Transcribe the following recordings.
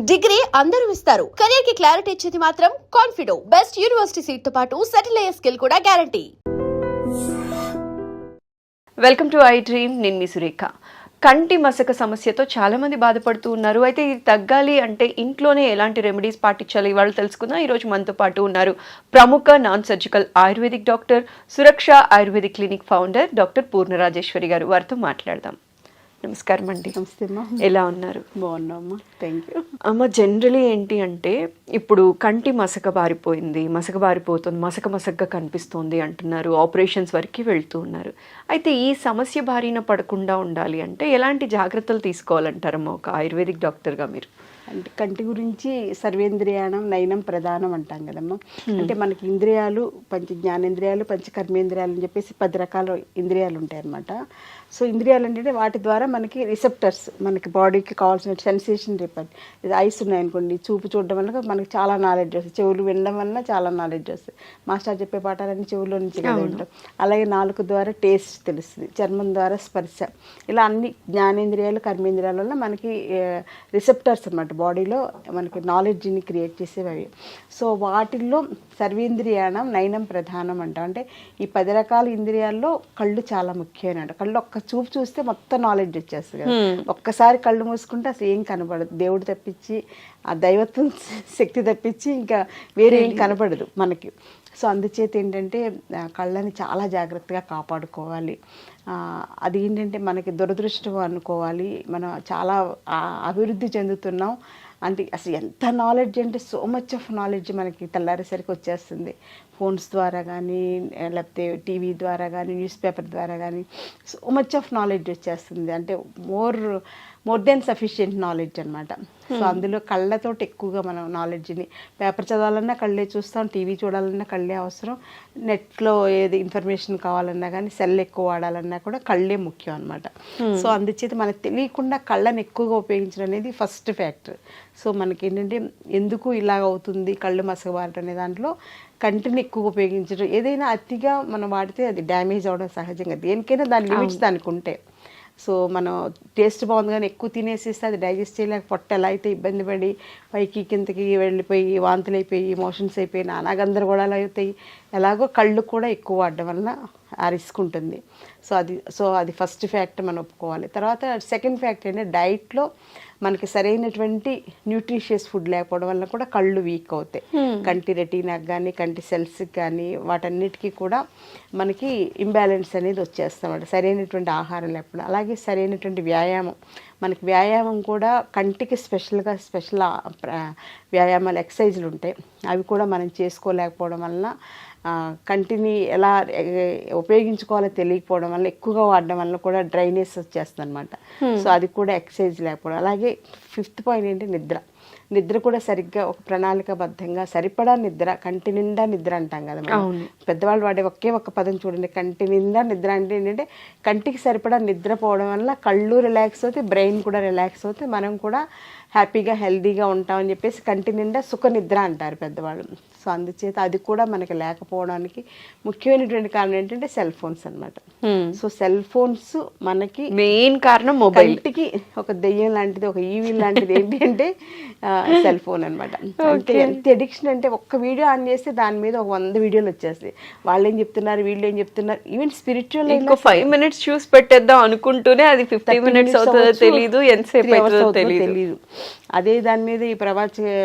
Degree అందరూ ఇస్తారు. Career కి క్లారిటీ ఇచ్చేది మాత్రం కాన్ఫిడో. బెస్ట్ యూనివర్సిటీ సీట్ తో పాటు సెటిల్ అయ్యే స్కిల్ కూడా guarantee. Welcome to I dream. నేను మీ సురేఖ. కంటి మసక సమస్యతో చాలా మంది బాధపడుతూ ఉన్నారు. అయితే ఇది తగ్గాలి అంటే ఇంట్లోనే ఎలాంటి రెమెడీస్ పాటించాలి వాళ్ళు తెలుసుకుందాం. ఈరోజు మనతో పాటు ఉన్నారు ప్రముఖ నాన్ సర్జికల్ ఆయుర్వేదిక్ డాక్టర్, సురక్ష ayurvedic clinic founder doctor Purna Rajeshwari గారు. వారితో మాట్లాడదాం. నమస్కారం అండి. నమస్తే అమ్మా. ఎలా ఉన్నారు? బాగున్నామ్మా, థ్యాంక్ యూ. అమ్మ, జనరలీ ఏంటి అంటే ఇప్పుడు కంటి మసక బారిపోతుంది, మసకగా కనిపిస్తుంది అంటున్నారు. ఆపరేషన్స్ వరకు వెళ్తూ ఉన్నారు. అయితే ఈ సమస్య బారిన పడకుండా ఉండాలి అంటే ఎలాంటి జాగ్రత్తలు తీసుకోవాలంటారమ్మా ఒక ఆయుర్వేదిక్ డాక్టర్గా మీరు? అంటే కంటి గురించి సర్వేంద్రియాణం నయనం ప్రధానం అంటాం కదమ్మా. అంటే మనకి ఇంద్రియాలు పంచ జ్ఞానేంద్రియాలు, పంచ కర్మేంద్రియాలు అని చెప్పేసి 10 రకాల ఇంద్రియాలు ఉంటాయి అన్నమాట. సో ఇంద్రియాలు అంటే వాటి ద్వారా మనకి రిసెప్టర్స్, మనకి బాడీకి కావాల్సిన సెన్సేషన్ రిపర్ట్. ఐస్ ఉన్నాయనుకోండి, చూపు చూడడం వల్ల మనకి చాలా నాలెడ్జ్ వస్తుంది, చెవులు వినడం వల్ల చాలా నాలెడ్జ్ వస్తుంది. మాస్టర్ చెప్పే పాఠాలన్నీ చెవుల్లో నుంచి కదా వింటాం. అలాగే నాలుగు ద్వారా టేస్ట్ తెలుస్తుంది, చర్మం ద్వారా స్పర్శ, ఇలా అన్ని జ్ఞానేంద్రియాలు కర్మేంద్రియాల వల్ల మనకి రిసెప్టర్స్ అన్నమాట బాడీలో మనకి నాలెడ్జ్ని క్రియేట్ చేసేవి అవి. సో వాటిల్లో సర్వేంద్రియాణం నయనం ప్రధానం అంటాం. అంటే ఈ 10 రకాల ఇంద్రియాల్లో కళ్ళు చాలా ముఖ్యమైన. కళ్ళు ఒక్క చూపు చూస్తే మొత్తం నాలెడ్జ్ వచ్చేస్తుంది కదా. ఒక్కసారి కళ్ళు మూసుకుంటే అసలు ఏం కనపడదు, దేవుడు తప్పించి ఆ దైవత్వం శక్తి తప్పించి ఇంకా వేరే ఏం కనపడదు మనకి. సో అందుచేత ఏంటంటే కళ్ళని చాలా జాగ్రత్తగా కాపాడుకోవాలి. అది ఏంటంటే మనకి దురదృష్టం అనుకోవాలి. మనం చాలా అభివృద్ధి చెందుతున్నాం అంటే అసలు ఎంత నాలెడ్జ్ అంటే సో మచ్ ఆఫ్ నాలెడ్జ్ మనకి తెల్లారేసరికి వచ్చేస్తుంది. ఫోన్స్ ద్వారా కానీ, లేకపోతే టీవీ ద్వారా కానీ, న్యూస్ పేపర్ ద్వారా కానీ సో మచ్ ఆఫ్ నాలెడ్జ్ వచ్చేస్తుంది. అంటే మోర్ దెన్ సఫిషియెంట్ నాలెడ్జ్ అనమాట. సో అందులో కళ్ళతోటి ఎక్కువగా మనం నాలెడ్జ్ని, పేపర్ చదవాలన్నా కళ్ళే చూస్తాం, టీవీ చూడాలన్నా కళ్ళే అవసరం, నెట్లో ఏది ఇన్ఫర్మేషన్ కావాలన్నా కానీ సెల్ ఎక్కువ వాడాలన్నా కూడా కళ్ళే ముఖ్యం అనమాట. సో అందుచేత మనకు తెలియకుండా కళ్ళని ఎక్కువగా ఉపయోగించడం అనేది ఫస్ట్ ఫ్యాక్టర్. సో మనకి ఏంటంటే ఎందుకు ఇలాగ అవుతుంది కళ్ళు మసకబారటం అనే దాంట్లో కంటిని ఎక్కువ ఉపయోగించడం, ఏదైనా అతిగా మనం వాడితే అది డ్యామేజ్ అవ్వడం సహజంగా. దేనికైనా దాని లిమిట్స్ దానికి ఉంటాయి. సో మనం టేస్ట్ బాగుంది కానీ ఎక్కువ తినేసేస్తే అది డైజెస్ట్ చేయలేక పొట్ట ఎలా అయితే ఇబ్బంది పడి పైకి కిందకి వెళ్ళిపోయి వాంతులు అయిపోయి మోషన్స్ అయిపోయి నానా గందరగోళాలు అవుతాయి. ఎలాగో కళ్ళు కూడా ఎక్కువ వాడడం వలన ఆ రిస్క్ ఉంటుంది. సో అది ఫస్ట్ ఫ్యాక్ట్ మనం ఒప్పుకోవాలి. తర్వాత సెకండ్ ఫ్యాక్ట్ ఏంటంటే డైట్లో మనకి సరైనటువంటి న్యూట్రిషియస్ ఫుడ్ లేకపోవడం వల్ల కూడా కళ్ళు వీక్ అవుతాయి. కంటి రెటీనాకి కానీ, కంటి సెల్స్కి కానీ, వాటన్నిటికీ కూడా మనకి ఇంబ్యాలెన్స్ అనేది వచ్చేస్తాం సరైనటువంటి ఆహారం లేకపోవడం. అలాగే సరైనటువంటి వ్యాయామం, మనకి వ్యాయామం కూడా కంటికి స్పెషల్ వ్యాయామాలు, ఎక్సర్సైజులు ఉంటాయి. అవి కూడా మనం చేసుకోలేకపోవడం వలన కంటిని ఎలా ఉపయోగించుకోవాలో తెలియకపోవడం వల్ల, ఎక్కువగా వాడడం వల్ల కూడా డ్రైనెస్ వచ్చేస్తుంది అనమాట. సో అది కూడా ఎక్సర్సైజ్ లేకపోవడం. అలాగే 5th పాయింట్ ఏంటి నిద్ర కూడా సరిగ్గా ఒక ప్రణాళికాబద్ధంగా సరిపడా నిద్ర, కంటి నిండా నిద్ర అంటాం కదా మనం. పెద్దవాళ్ళు వాడే ఒక్క పదం చూడండి, కంటి నిండా నిద్ర అంటే ఏంటంటే కంటికి సరిపడా నిద్రపోవడం వల్ల కళ్ళు రిలాక్స్ అవుతాయి, బ్రెయిన్ కూడా రిలాక్స్ అవుతాయి, మనం కూడా హ్యాపీగా హెల్దీగా ఉంటామని చెప్పేసి కంటి నిండా సుఖ నిద్ర అంటారు పెద్దవాళ్ళు. సో అందుచేత అది కూడా మనకి లేకపోవడానికి ముఖ్యమైనటువంటి కారణం ఏంటంటే సెల్ ఫోన్స్ అనమాట. సో సెల్ ఫోన్స్ మనకి మెయిన్ కారణం. మొబైల్కి ఒక దెయ్యం లాంటిది, ఒక ఈవిల్ లాంటిది ఏంటి అంటే సెల్ ఫోన్ అనమాట. అంటే ఎంత అడిక్షన్ అంటే ఒక్క వీడియో ఆన్ చేస్తే దాని మీద ఒక 100 వీడియోలు వచ్చేస్తాయి. వాళ్ళు ఏం చెప్తున్నారు, వీళ్ళు ఏం చెప్తున్నారు, ఈవెన్ స్పిరిచువల్ 5 minutes చూసి పెట్టేద్దాం అనుకుంటూనే అది 50 minutes అవుతుందో తెలియదు, ఎంతసేపు అవుతుందో తెలియదు. అదే దాని మీద ఈ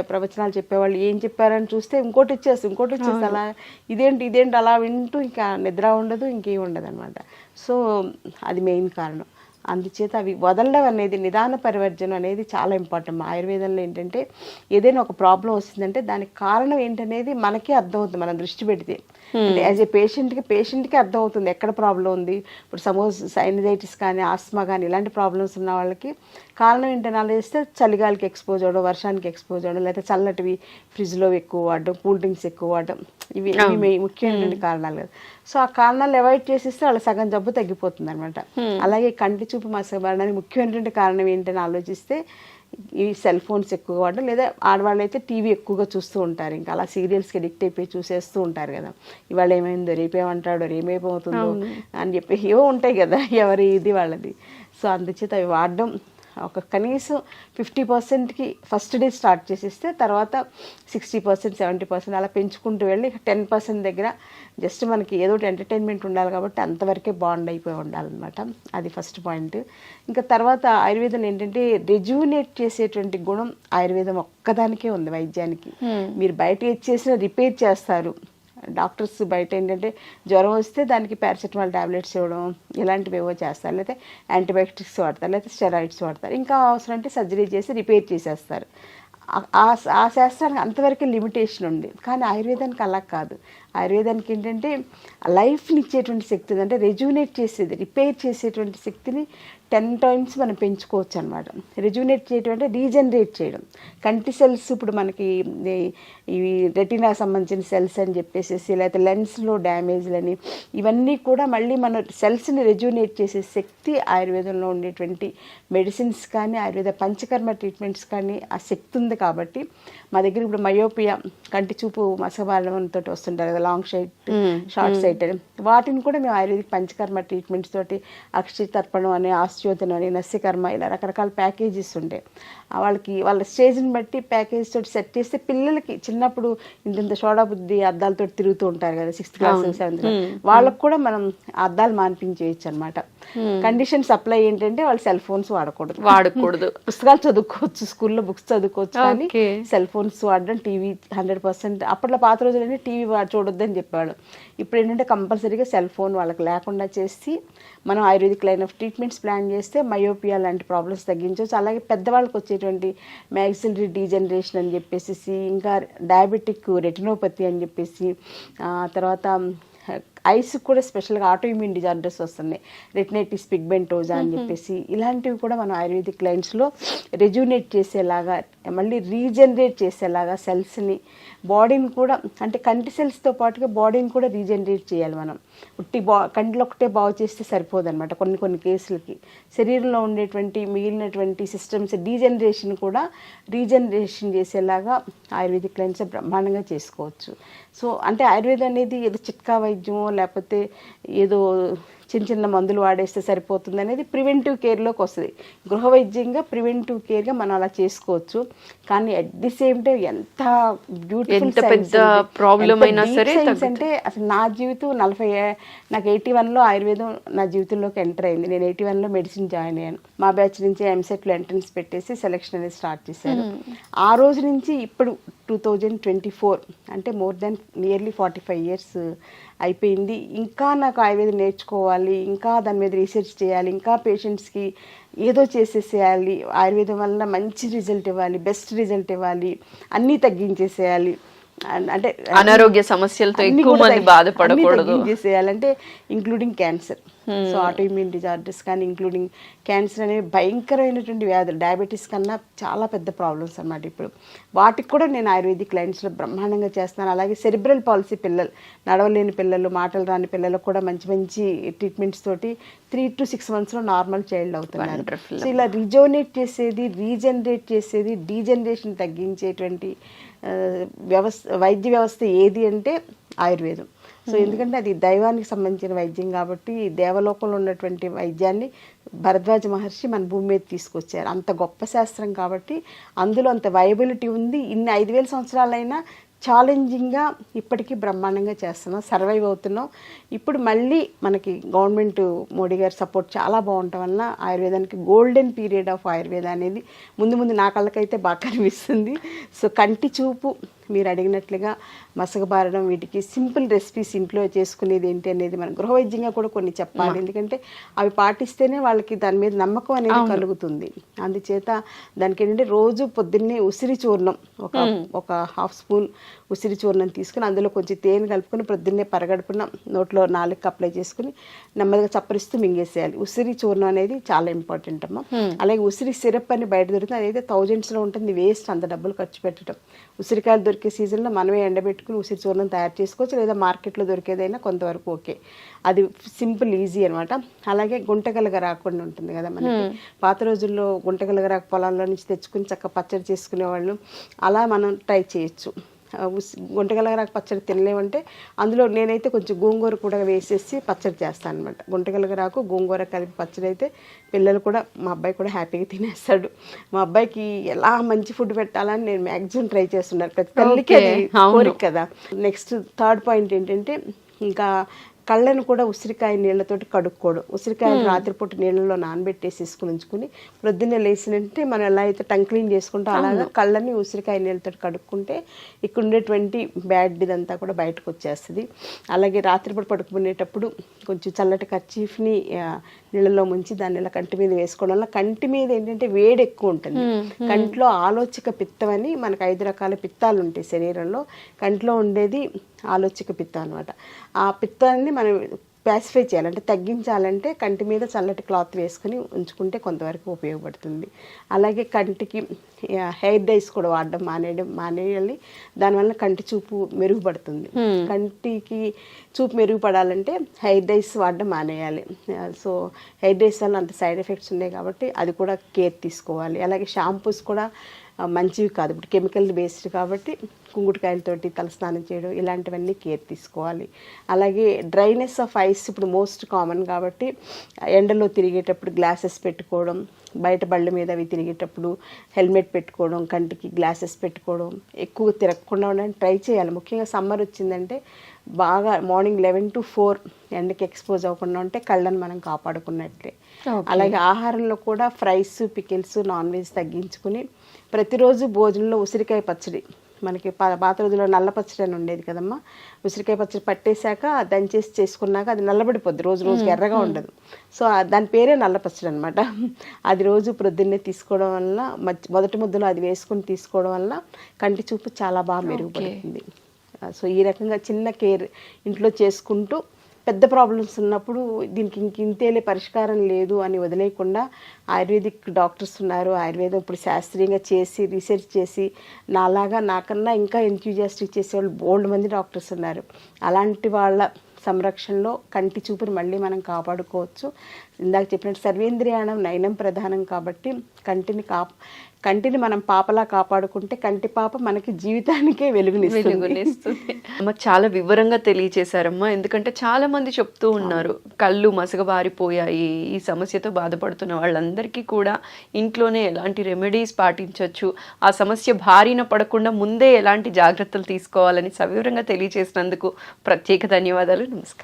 ప్రవచనాలు చెప్పేవాళ్ళు ఏం చెప్పారని చూస్తే ఇంకోటి వచ్చేసి అలా ఇదేంటి అలా వింటూ ఇంకా నిద్ర ఉండదు, ఇంకేం ఉండదు అనమాట. సో అది మెయిన్ కారణం. అందుచేత అవి వదలడం అనేది, నిదాన పరివర్జనం అనేది చాలా ఇంపార్టెంట్. ఆయుర్వేదంలో ఏంటంటే ఏదైనా ఒక ప్రాబ్లం వస్తుందంటే దానికి కారణం ఏంటనేది మనకే అర్థమవుతుంది మనం దృష్టి పెడితే. అంటే యాజ్ ఏ పేషెంట్కి అర్థమవుతుంది ఎక్కడ ప్రాబ్లం ఉంది. ఇప్పుడు సపోజ్ సైనజైటిస్ కానీ, ఆస్మా కానీ ఇలాంటి ప్రాబ్లమ్స్ ఉన్న వాళ్ళకి కారణం ఏంటని ఆలోచిస్తే చలిగాలికి ఎక్స్పోజ్ అవ్వడం, వర్షానికి ఎక్స్పోజ్ అవ్వడం, లేకపోతే చల్లటివి ఫ్రిడ్జ్లో ఎక్కువ వాడడం, కూల్ డ్రింక్స్ ఎక్కువ వాడడం, ఇవి ముఖ్యమైనటువంటి కారణాలు కదా. సో ఆ కారణాలు అవాయిడ్ చేసేస్తే వాళ్ళ సగం జబ్బు తగ్గిపోతుంది అనమాట. అలాగే కంటి చూపు మసకబారడానికి ముఖ్యమైనటువంటి కారణం ఏంటని ఆలోచిస్తే ఈ సెల్ ఫోన్స్ ఎక్కువ వాడడం, లేదా ఆడవాళ్ళు అయితే టీవీ ఎక్కువగా చూస్తూ ఉంటారు, ఇంకా అలా సీరియల్స్కి అడిక్ట్ అయిపోయి చూసేస్తూ ఉంటారు కదా. ఇవాళ ఏమైందో, రేపేమంటాడో, రేపేమవుతుందో అని చెప్పి ఏవో ఉంటాయి కదా, ఎవరి ఇది వాళ్ళది. సో అందుచేత అవి వాడడం ఒక కనీసం 50%కి ఫస్ట్ డే స్టార్ట్ చేసేస్తే తర్వాత 60%, 70% అలా పెంచుకుంటూ వెళ్ళి 10% దగ్గర జస్ట్ మనకి ఏదో ఒకటి ఎంటర్టైన్మెంట్ ఉండాలి కాబట్టి అంతవరకే బాండ్ అయిపోయి ఉండాలన్నమాట. అది ఫస్ట్ పాయింట్. ఇంకా తర్వాత ఆయుర్వేదం ఏంటంటే రెజ్యూనేట్ చేసేటువంటి గుణం ఆయుర్వేదం ఒక్కదానికే ఉంది వైద్యానికి. మీరు బయట ఏది చేసినా రిపేర్ చేస్తారు. డాక్టర్స్ బయట ఏంటంటే జ్వరం వస్తే దానికి పారాసెటమాల్ టాబ్లెట్స్ ఇవ్వడం ఇలాంటివి ఏవో చేస్తారు, లేకపోతే యాంటీబయాటిక్స్ వాడతారు, లేకపోతే స్టెరాయిడ్స్ వాడతారు. ఇంకా అవసరం అంటే సర్జరీ చేసి రిపేర్ చేసేస్తారు. ఆ శాస్త్రానికి అంతవరకు లిమిటేషన్ ఉంది. కానీ ఆయుర్వేదానికి అలా కాదు. ఆయుర్వేదానికి ఏంటంటే లైఫ్ని ఇచ్చేటువంటి శక్తి ఉంది. అంటే రెజ్యూనేట్ చేసేది, రిపేర్ చేసేటువంటి శక్తిని 10 times మనం పెంచుకోవచ్చు అనమాట. రెజ్యూనేట్ చేయడం అంటే రీజనరేట్ చేయడం. కంటి సెల్స్ ఇప్పుడు మనకి ఇవి రెటినా సంబంధించిన సెల్స్ అని చెప్పేసి, లేకపోతే లెన్స్లో డ్యామేజ్లని, ఇవన్నీ కూడా మళ్ళీ మన సెల్స్ని రెజ్యూనేట్ చేసే శక్తి ఆయుర్వేదంలో ఉండేటువంటి మెడిసిన్స్ కానీ ఆయుర్వేద పంచకర్మ ట్రీట్మెంట్స్ కానీ ఆ శక్తి ఉంది. కాబట్టి మా దగ్గర ఇప్పుడు మయోపియా, కంటి చూపు మసకబారంతో వస్తుంటారు కదా, లాంగ్ సైట్, షార్ట్ సైట్ అని, వాటిని కూడా మేము ఆయుర్వేదిక్ పంచకర్మ ట్రీట్మెంట్స్ తోటి అక్షయ తర్పణం అని, ఆస్ట్యోతనం అని, నస్యకర్మ ఇలా రకరకాల ప్యాకేజెస్ ఉంటాయి. వాళ్ళ స్టేజ్ని బట్టి ప్యాకేజ్ తోటి సెట్ చేస్తే పిల్లలకి చిన్నప్పుడు ఇంత సోడా బుద్ధి అద్దాలతో తిరుగుతూ ఉంటారు కదా 6th class 7th class, వాళ్ళకు కూడా మనం అద్దాలు మాన్పించేయచ్చు అనమాట. కండిషన్ సప్లై ఏంటంటే వాళ్ళు సెల్ ఫోన్స్ వాడకూడదు. పుస్తకాలు చదువుకోవచ్చు, స్కూల్లో బుక్స్ చదువుకోవచ్చు, కానీ సెల్ ఫోన్స్ వాడడం, టీవీ 100%. అప్పట్లో పాత రోజులన్నీ టీవీ చూడొద్దని చెప్పాడు. ఇప్పుడు ఏంటంటే కంపల్సరీగా సెల్ ఫోన్ వాళ్ళకి లేకుండా చేసి మనం ayurvedic line of treatments plan చేస్తే మయోపియా లాంటి ప్రాబ్లమ్స్ తగ్గించవచ్చు. అలాగే పెద్దవాళ్ళకి వచ్చేటువంటి మ్యాక్సిలరీ డీజనరేషన్ అని చెప్పేసి, ఇంకా డయాబెటిక్ రెటినోపతి అని చెప్పేసి, తర్వాత ఐస్ కూడా స్పెషల్గా ఆటో ఇమ్యూన్ డిజార్డర్స్ వస్తున్నాయి, రెటినైటిస్ పిగ్మెంటోజా అని చెప్పేసి, ఇలాంటివి కూడా మనం ఆయుర్వేదిక్ లైన్స్లో రెజ్యూనేట్ చేసేలాగా, మళ్ళీ రీజనరేట్ చేసేలాగా సెల్స్ని, బాడీని కూడా, అంటే కంటి సెల్స్తో పాటుగా బాడీని కూడా రీజనరేట్ చేయాలి మనం. కంటిలో ఒకటే బాగు చేస్తే సరిపోదు అనమాట. కొన్ని కేసులకి శరీరంలో ఉండేటువంటి మిగిలినటువంటి సిస్టమ్స్ డీజనరేషన్ కూడా రీజనరేషన్ చేసేలాగా ఆయుర్వేదిక్ లైన్స్ బ్రహ్మాండంగా చేసుకోవచ్చు. సో అంటే ఆయుర్వేదం అనేది ఏదో చిట్కా వైద్యమో లేకపోతే ఏదో చిన్న మందులు వాడేస్తే సరిపోతుంది అనేది ప్రివెంటివ్ కేర్లోకి వస్తుంది. గృహ వైద్యంగా ప్రివెంటివ్ కేర్గా మనం అలా చేసుకోవచ్చు. కానీ అట్ ది సేమ్ టైం ఎంత బ్యూటిఫుల్ పెద్ద ప్రాబ్లం అయినా సరే అంటే అసలు నా జీవితం నాకు 81లో ఆయుర్వేదం నా జీవితంలోకి ఎంటర్ అయింది. నేను 81లో మెడిసిన్ జాయిన్ అయ్యాను. మా బ్యాచ్ నుంచి ఎంసెట్లో ఎంట్రన్స్ పెట్టేసి సెలెక్షన్ అనేది స్టార్ట్ చేశాను. ఆ రోజు నుంచి ఇప్పుడు 2024 అంటే మోర్ దెన్ నియర్లీ 45 years అయిపోయింది. ఇంకా నాకు ఆయుర్వేదం నేర్చుకోవాలి, ఇంకా దాని మీద రీసెర్చ్ చేయాలి, ఇంకా పేషెంట్స్కి ఏదో చేసేసేయాలి, ఆయుర్వేదం వల్ల మంచి రిజల్ట్ ఇవ్వాలి, బెస్ట్ రిజల్ట్ ఇవ్వాలి, అన్నీ తగ్గించేసేయాలి, అంటే అనారోగ్య సమస్యలతో ఎక్కువ మంది బాధపడకూడదు చేసేయాలంటే including cancer. So autoimmune disorders కానీ ఇంక్లూడింగ్ క్యాన్సర్ అనేవి భయంకరమైనటువంటి వ్యాధులు, డయాబెటీస్ కన్నా చాలా పెద్ద ప్రాబ్లమ్స్ అన్నమాట. ఇప్పుడు వాటికి కూడా నేను ఆయుర్వేదిక్ లైన్స్లో బ్రహ్మాండంగా చేస్తున్నాను. అలాగే సెరిబ్రల్ పాలసీ పిల్లలు, నడవలేని పిల్లలు, మాటలు రాని పిల్లలకు కూడా మంచి మంచి ట్రీట్మెంట్స్ తోటి 3 to 6 monthsలో నార్మల్ చైల్డ్ అవుతున్నారు. సో ఇలా రిజోనేట్ చేసేది, రీజనరేట్ చేసేది, డీజనరేషన్ తగ్గించేటువంటి వైద్య వ్యవస్థ ఏది అంటే ఆయుర్వేదం. సో ఎందుకంటే అది దైవానికి సంబంధించిన వైద్యం కాబట్టి దేవలోకంలో ఉన్నటువంటి వైద్యాన్ని భరద్వాజ మహర్షి మన భూమి మీద తీసుకొచ్చారు. అంత గొప్ప శాస్త్రం కాబట్టి అందులో అంత వయబిలిటీ ఉంది. ఇన్ని 5000 సంవత్సరాలైనా ఛాలెంజింగ్గా ఇప్పటికీ బ్రహ్మాండంగా చేస్తున్నాం, సర్వైవ్ అవుతున్నాం. ఇప్పుడు మళ్ళీ మనకి గవర్నమెంట్ మోడీ గారి సపోర్ట్ చాలా బాగుండటం వలన ఆయుర్వేదానికి గోల్డెన్ పీరియడ్ ఆఫ్ ఆయుర్వేద అనేది ముందు నా కళ్ళకైతే బాగా కనిపిస్తుంది. సో కంటి చూపు మీరు అడిగినట్లుగా మసకబారడం, వీటికి సింపుల్ రెసిపీస్ ఇంట్లో చేసుకునేది ఏంటి అనేది మనం గృహవైద్యంగా కూడా కొన్ని చెప్పాలి. ఎందుకంటే అవి పాటిస్తేనే వాళ్ళకి దాని మీద నమ్మకం అనేది కలుగుతుంది. అందుచేత దానికి ఏంటంటే రోజు పొద్దున్నే ఉసిరి చూర్ణం ఒక 1/2 స్పూన్ ఉసిరి చూర్ణం తీసుకుని అందులో కొంచెం తేనె కలుపుకొని ప్రొద్దున్నే పరగడుపున నోట్లో 4కి అప్లై చేసుకుని నెమ్మదిగా చప్పరిస్తూ మింగేసేయాలి. ఉసిరి చూర్ణం అనేది చాలా ఇంపార్టెంట్ అమ్మ. అలాగే ఉసిరి సిరప్ అని బయట దొరుకుతుంది, అదైతే 1000sలో ఉంటుంది, వేస్ట్ అంత డబ్బులు ఖర్చు పెట్టడం. ఉసిరికాయలు దొరికే సీజన్లో మనమే ఎండబెట్టుకుని ఉసిరి చూర్ణం తయారు చేసుకోవచ్చు, లేదా మార్కెట్లో దొరికేదైనా కొంతవరకు ఓకే. అది సింపుల్, ఈజీ అనమాట. అలాగే గుంటగలగ రాకుండా ఉంటుంది కదా మనకి. పాత రోజుల్లో గుంటగలగ రాకు పొలాల్లో నుంచి తెచ్చుకుని చక్కగా పచ్చడి చేసుకునేవాళ్ళు, అలా మనం ట్రై చేయొచ్చు. గుంటగలగరాకు పచ్చడి తినలేమంటే అందులో నేనైతే కొంచెం గోంగూర కూడా వేసేసి పచ్చడి చేస్తాను అనమాట. గుంటగలగరాకు గోంగూర కలిపి పచ్చడి అయితే పిల్లలు కూడా, మా అబ్బాయి కూడా హ్యాపీగా తినేస్తాడు. మా అబ్బాయికి ఎలా మంచి ఫుడ్ పెట్టాలని నేను మ్యాక్సిమం ట్రై చేస్తున్నాను. ప్రతి తల్లికి అది కోరిక కదా. నెక్స్ట్ థర్డ్ పాయింట్ ఏంటంటే, ఇంకా కళ్ళను కూడా ఉసిరికాయ నీళ్ళతోటి కడుక్కోవడం. ఉసిరికాయలు రాత్రిపూట నీళ్ళలో నానబెట్టేసేసుకుని ఉంచుకుని ప్రొద్దున్నే లేచినంటే మనం ఎలా అయితే టంగ్ క్లీన్ చేసుకుంటో అలాగా కళ్ళని ఉసిరికాయ నీళ్ళతో కడుక్కుంటే ఇక్కడ ఉండేటువంటి బ్యాడ్ ఇదంతా కూడా బయటకు వచ్చేస్తుంది. అలాగే రాత్రిపూట పడుకునేటప్పుడు కొంచెం చల్లటి కర్చీఫ్ని నీళ్ళలో ముంచి దాన్ని ఇలా కంటి మీద వేసుకోవడం వల్ల కంటి మీద ఏంటంటే వేడి ఎక్కువ ఉంటుంది. కంట్లో ఆలోచక పిత్తం అని మనకు 5 రకాల పిత్తాలు ఉంటాయి శరీరంలో. కంట్లో ఉండేది ఆలోచక పిత్తం అనమాట. ఆ పిత్తాన్ని మనం ప్యాసిఫై చేయాలంటే, తగ్గించాలంటే కంటి మీద చల్లటి క్లాత్ వేసుకుని ఉంచుకుంటే కొంతవరకు ఉపయోగపడుతుంది. అలాగే కంటికి హెయిర్ డైస్ కూడా వాడడం మానేయాలి. దానివల్ల కంటి చూపు మెరుగుపడుతుంది. కంటికి చూపు మెరుగుపడాలంటే హెయిర్ డైస్ వాడడం మానేయాలి. సో హెయిర్ డైస్ వల్ల అంత సైడ్ ఎఫెక్ట్స్ ఉన్నాయి కాబట్టి అది కూడా కేర్ తీసుకోవాలి. అలాగే షాంపూస్ కూడా మంచివి కాదు, ఇప్పుడు కెమికల్ బేస్డ్ కాబట్టి కుంకుడుకాయలతోటి తలస్నానం చేయడం ఇలాంటివన్నీ కేర్ తీసుకోవాలి. అలాగే డ్రైనెస్ ఆఫ్ ఐస్ ఇప్పుడు మోస్ట్ కామన్ కాబట్టి ఎండలో తిరిగేటప్పుడు గ్లాసెస్ పెట్టుకోవడం, బయట బళ్ళ మీద అవి తిరిగేటప్పుడు హెల్మెట్ పెట్టుకోవడం, కంటికి గ్లాసెస్ పెట్టుకోవడం, ఎక్కువ తిరగకుండా ఉండడానికి ట్రై చేయాలి. ముఖ్యంగా సమ్మర్ వచ్చిందంటే బాగా మార్నింగ్ 11 to 4 ఎండకి ఎక్స్పోజ్ అవ్వకుండా ఉంటే కళ్ళని మనం కాపాడుకున్నట్లే. అలాగే ఆహారంలో కూడా ఫ్రైస్, పికిల్స్, నాన్ వెజ్ తగ్గించుకుని ప్రతిరోజు భోజనంలో ఉసిరికాయ పచ్చడి, మనకి పాత రోజుల్లో నల్ల పచ్చడి అని ఉండేది కదమ్మా. ఉసిరికాయ పచ్చడి పట్టేశాక దంచేసి చేసుకున్నాక అది నల్లబడిపోద్ది, రోజుకి ఎర్రగా ఉండదు. సో దాని పేరే నల్ల పచ్చడి అనమాట. అది రోజు ప్రొద్దున్నే తీసుకోవడం వల్ల, మొదటి ముద్దలో అది వేసుకుని తీసుకోవడం వల్ల కంటి చూపు చాలా బాగా మెరుగుపడుతుంది. సో ఈ రకంగా చిన్న కేర్ ఇంట్లో చేసుకుంటూ పెద్ద ప్రాబ్లమ్స్ ఉన్నప్పుడు దీనికి ఇంతేలే పరిష్కారం లేదు అని వదిలేయకుండా ఆయుర్వేదిక్ డాక్టర్స్ ఉన్నారు. ఆయుర్వేదం ఇప్పుడు శాస్త్రీయంగా చేసి రీసెర్చ్ చేసి నాకన్నా ఇంకా ఎంథ్యూజియాస్టిక్ చేసేవాళ్ళు బోల్డ్ మంది డాక్టర్స్ ఉన్నారు. అలాంటి వాళ్ళ సంరక్షణలో కంటి చూపుని మళ్ళీ మనం కాపాడుకోవచ్చు. ఇందాక చెప్పినట్టు సర్వేంద్రియాణం నయనం ప్రధానం కాబట్టి కంటిని మనం పాపలా కాపాడుకుంటే కంటి పాప మనకి జీవితానికే వెలుగునిస్తుంది. అమ్మ చాలా వివరంగా తెలియచేశారమ్మా. ఎందుకంటే చాలా మంది చెప్తూ ఉన్నారు కళ్ళు మసగబారిపోయాయి, ఈ సమస్యతో బాధపడుతున్న వాళ్ళందరికీ కూడా ఇంట్లోనే ఎలాంటి రెమెడీస్ పాటించవచ్చు, ఆ సమస్య బారిన పడకుండా ముందే ఎలాంటి జాగ్రత్తలు తీసుకోవాలని సవివరంగా తెలియచేసినందుకు ప్రత్యేక ధన్యవాదాలు. నమస్కారం.